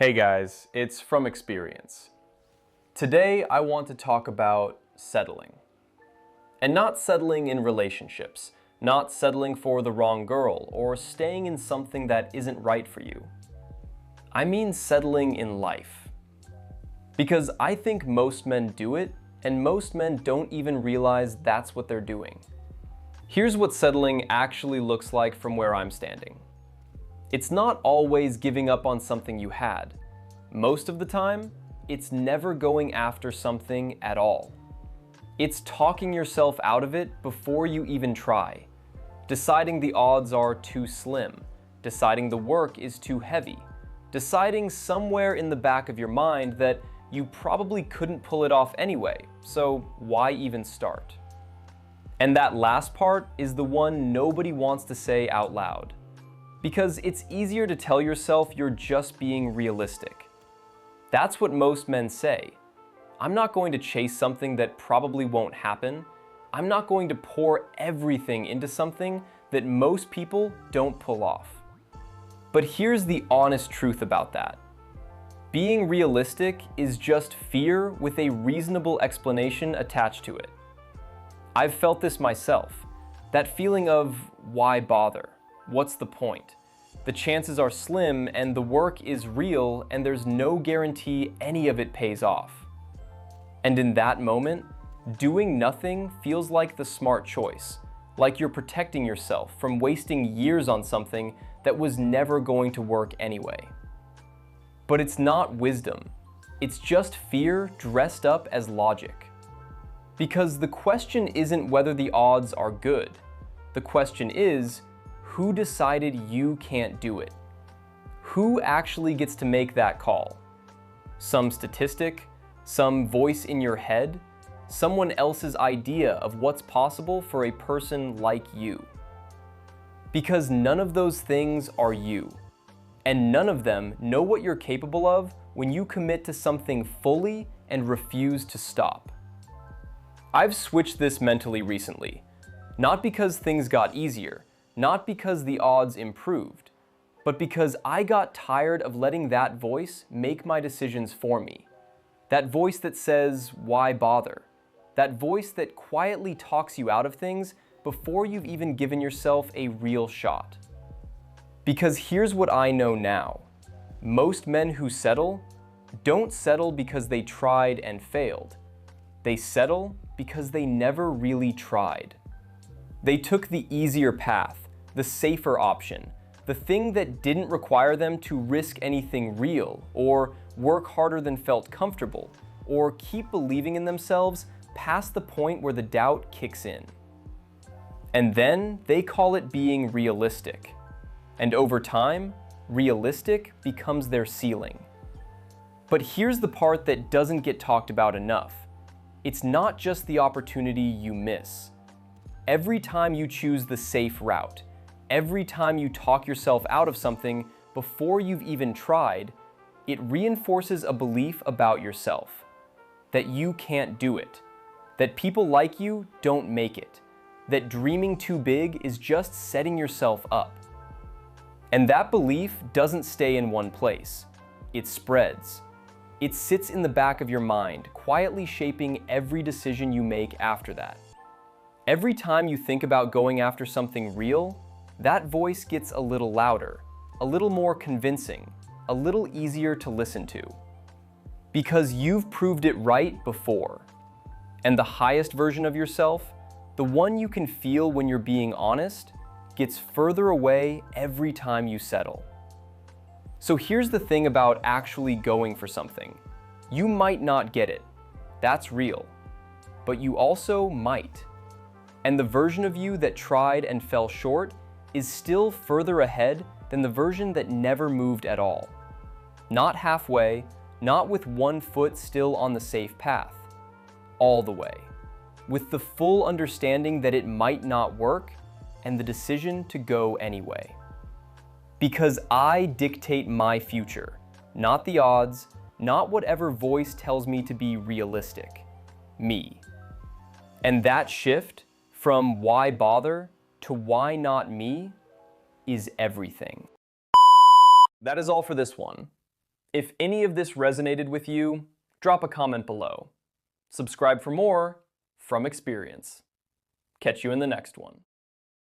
Hey guys, it's From Experience. Today I want to talk about settling. And not settling in relationships, not settling for the wrong girl, or staying in something that isn't right for you. I mean settling in life. Because I think most men do it, and most men don't even realize that's what they're doing. Here's what settling actually looks like from where I'm standing. It's not always giving up on something you had. Most of the time, it's never going after something at all. It's talking yourself out of it before you even try. Deciding the odds are too slim. Deciding the work is too heavy. Deciding somewhere in the back of your mind that you probably couldn't pull it off anyway, so why even start? And that last part is the one nobody wants to say out loud. Because it's easier to tell yourself you're just being realistic. That's what most men say. I'm not going to chase something that probably won't happen. I'm not going to pour everything into something that most people don't pull off. But here's the honest truth about that. Being realistic is just fear with a reasonable explanation attached to it. I've felt this myself. That feeling of, why bother? What's the point? The chances are slim and the work is real and there's no guarantee any of it pays off. And in that moment, doing nothing feels like the smart choice, like you're protecting yourself from wasting years on something that was never going to work anyway. But it's not wisdom. It's just fear dressed up as logic. Because the question isn't whether the odds are good. The question is, who decided you can't do it? Who actually gets to make that call? Some statistic? Some voice in your head? Someone else's idea of what's possible for a person like you? Because none of those things are you. And none of them know what you're capable of when you commit to something fully and refuse to stop. I've switched this mentally recently. Not because things got easier, not because the odds improved, but because I got tired of letting that voice make my decisions for me. That voice that says, why bother? That voice that quietly talks you out of things before you've even given yourself a real shot. Because here's what I know now. Most men who settle don't settle because they tried and failed. They settle because they never really tried. They took the easier path, the safer option, the thing that didn't require them to risk anything real, or work harder than felt comfortable, or keep believing in themselves past the point where the doubt kicks in. And then they call it being realistic. And over time, realistic becomes their ceiling. But here's the part that doesn't get talked about enough. It's not just the opportunity you miss. Every time you choose the safe route, every time you talk yourself out of something before you've even tried, it reinforces a belief about yourself. That you can't do it. That people like you don't make it. That dreaming too big is just setting yourself up. And that belief doesn't stay in one place. It spreads. It sits in the back of your mind, quietly shaping every decision you make after that. Every time you think about going after something real, that voice gets a little louder, a little more convincing, a little easier to listen to. Because you've proved it right before. And the highest version of yourself, the one you can feel when you're being honest, gets further away every time you settle. So here's the thing about actually going for something. You might not get it. That's real. But you also might. And the version of you that tried and fell short is still further ahead than the version that never moved at all. Not halfway, not with one foot still on the safe path. All the way. With the full understanding that it might not work and the decision to go anyway. Because I dictate my future, not the odds, not whatever voice tells me to be realistic. Me. And that shift from why bother to why not me is everything. That is all for this one. If any of this resonated with you, drop a comment below. Subscribe for more from experience. Catch you in the next one.